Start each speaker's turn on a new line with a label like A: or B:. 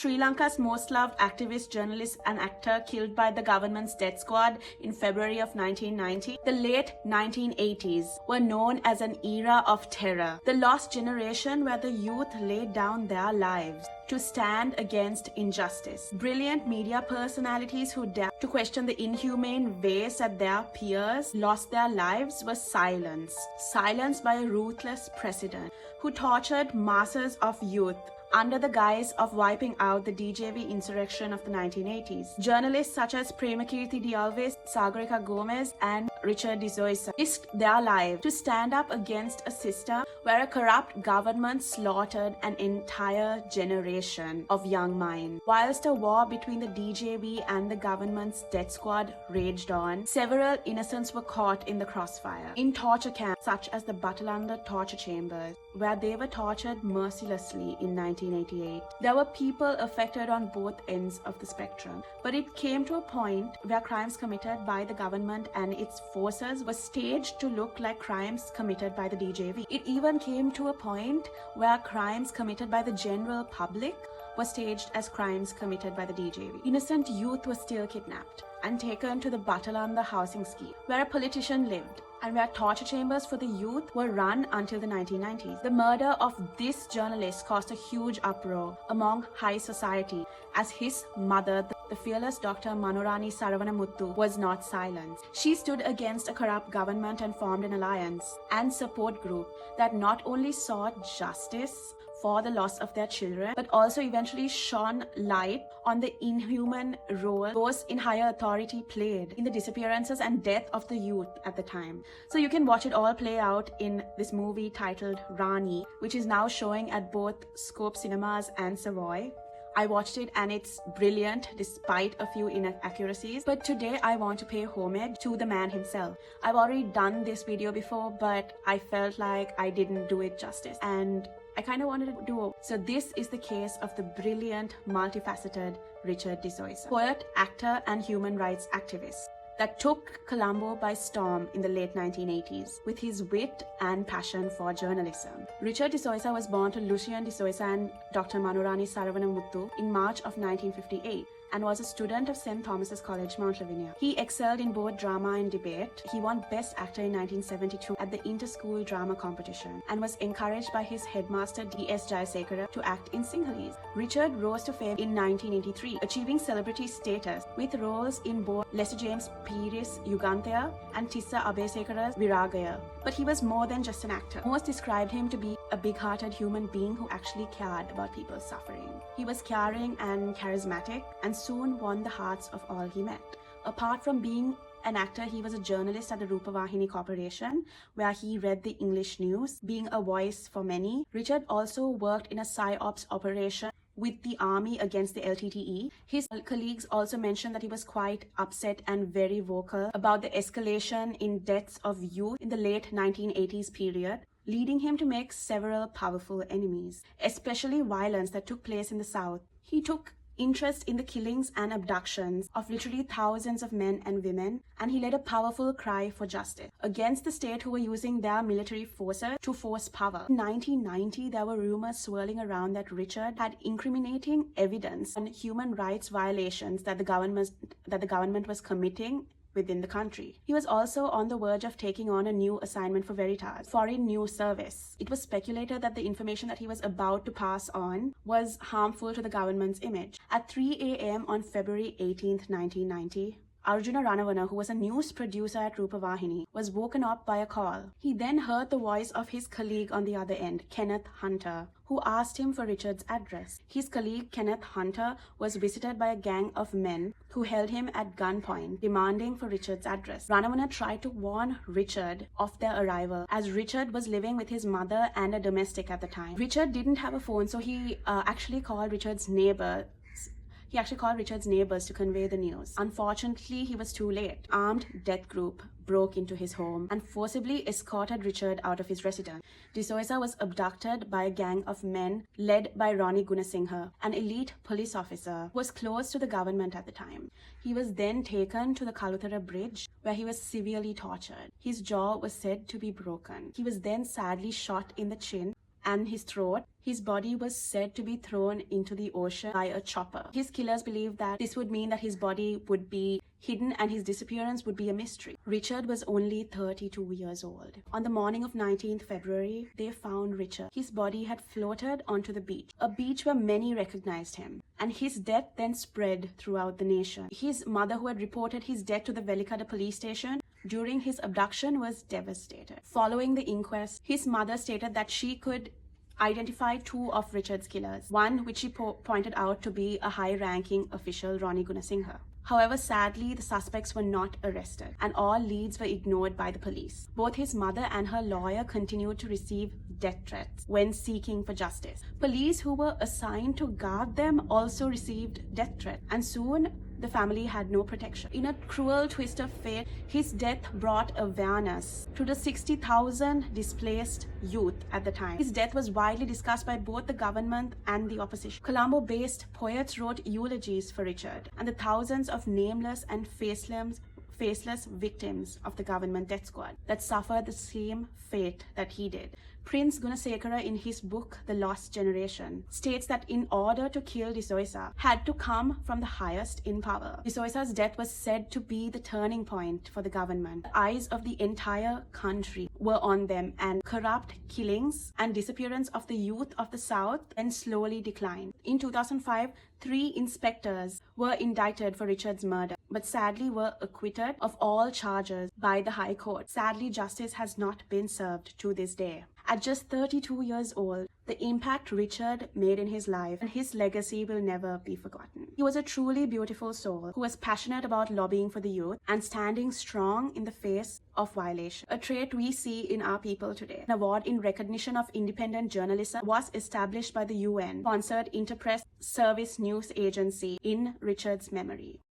A: Sri Lanka's most loved activist, journalist and actor killed by the government's death squad in February of 1990. The late 1980s were known as an era of terror, the lost generation where the youth laid down their lives to stand against injustice. Brilliant media personalities who dared to question the inhumane ways that their peers lost their lives were silenced by a ruthless president who tortured masses of youth under the guise of wiping out the DJV insurrection of the 1980s. Journalists such as Premakirti Dialvis, Sagarika Gomez, and Richard de Zoysa risked their lives to stand up against a system where a corrupt government slaughtered an entire generation of young minds. Whilst a war between the DJV and the government's death squad raged on, several innocents were caught in the crossfire in torture camps such as the Batalanda torture chambers, where they were tortured mercilessly in 1988. There were people affected on both ends of the spectrum, but it came to a point where crimes committed by the government and its forces were staged to look like crimes committed by the DJV. It even came to a point where crimes committed by the general public were staged as crimes committed by the DJV. Innocent youth were still kidnapped and taken to the Batalanda housing scheme, where a politician lived, and where torture chambers for the youth were run until the 1990s. The murder of this journalist caused a huge uproar among high society, as his mother, the fearless Dr. Manorani Saravanamuttu, was not silenced. She stood against a corrupt government and formed an alliance and support group that not only sought justice for the loss of their children, but also eventually shone light on the inhuman role those in higher authority played in the disappearances and death of the youth at the time. So you can watch it all play out in this movie titled Rani, which is now showing at both Scope Cinemas and Savoy. I watched it and it's brilliant despite a few inaccuracies. But today I want to pay homage to the man himself. I've already done this video before, but I felt like I didn't do it justice, and I kind of wanted to do it. So this is the case of the brilliant, multifaceted Richard de Zoysa, poet, actor, and human rights activist that took Colombo by storm in the late 1980s with his wit and passion for journalism. Richard de Zoysa was born to Lucian de Zoysa and Dr. Manorani Saravanamuttu in March of 1958. And was a student of St. Thomas's College, Mount Lavinia. He excelled in both drama and debate. He won Best Actor in 1972 at the Inter-School Drama Competition and was encouraged by his headmaster D.S. Jayasekara to act in Sinhalese. Richard rose to fame in 1983, achieving celebrity status with roles in both Lester James Peeris' Yugantaya and Tissa Abesekara's Viragaya. But he was more than just an actor. Most described him to be a big-hearted human being who actually cared about people's suffering. He was caring and charismatic and soon won the hearts of all he met. Apart from being an actor, he was a journalist at the Rupavahini Corporation, where he read the English news, being a voice for many. Richard also worked in a PSYOPs operation with the army against the LTTE. His colleagues also mentioned that he was quite upset and very vocal about the escalation in deaths of youth in the late 1980s period, leading him to make several powerful enemies, especially violence that took place in the South. He took interest in the killings and abductions of literally thousands of men and women, and he led a powerful cry for justice against the state who were using their military forces to force power. In 1990, there were rumors swirling around that Richard had incriminating evidence on human rights violations that the government was committing within the country. He was also on the verge of taking on a new assignment for Veritas, Foreign News Service. It was speculated that the information that he was about to pass on was harmful to the government's image. At 3 a.m. on February 18th, 1990, Arjuna Ranavana, who was a news producer at Rupavahini, was woken up by a call. He then heard the voice of his colleague on the other end, Kenneth Hunter, who asked him for Richard's address. His colleague, Kenneth Hunter, was visited by a gang of men who held him at gunpoint, demanding for Richard's address. Ranavana tried to warn Richard of their arrival, as Richard was living with his mother and a domestic at the time. Richard didn't have a phone, so he actually called Richard's neighbors to convey the news. Unfortunately, he was too late. Armed death group broke into his home and forcibly escorted Richard out of his residence. De Zoysa was abducted by a gang of men led by Ronnie Gunasinghe, an elite police officer who was close to the government at the time. He was then taken to the Kaluthara bridge, where he was severely tortured. His jaw was said to be broken. He was then sadly shot in the chin and his throat, his body was said to be thrown into the ocean by a chopper. His killers believed that this would mean that his body would be hidden and his disappearance would be a mystery. Richard was only 32 years old. On the morning of 19th February, they found Richard. His body had floated onto the beach, a beach where many recognized him. And his death then spread throughout the nation. His mother, who had reported his death to the Velikada police station during his abduction, was devastated. Following the inquest, his mother stated that she could identify two of Richard's killers, one which she pointed out to be a high-ranking official, Ronnie Gunasinghe. However, sadly, the suspects were not arrested, and all leads were ignored by the police. Both his mother and her lawyer continued to receive death threats when seeking for justice. Police who were assigned to guard them also received death threats, and soon the family had no protection. In a cruel twist of fate, his death brought awareness to the 60,000 displaced youth at the time. His death was widely discussed by both the government and the opposition. Colombo-based poets wrote eulogies for Richard, and the thousands of nameless and faceless victims of the government death squad that suffered the same fate that he did. Prince Gunasekara, in his book The Lost Generation, states that in order to kill Zoysa had to come from the highest in power. Zoysa's death was said to be the turning point for the government. The eyes of the entire country were on them, and corrupt killings and disappearance of the youth of the South then slowly declined. In 2005, 3 inspectors were indicted for Richard's murder, but sadly were acquitted of all charges by the High Court. Sadly, justice has not been served to this day. At just 32 years old, the impact Richard made in his life and his legacy will never be forgotten. He was a truly beautiful soul who was passionate about lobbying for the youth and standing strong in the face of violation, a trait we see in our people today. An award in recognition of independent journalism was established by the UN-sponsored Interpress Service News Agency in Richard's memory.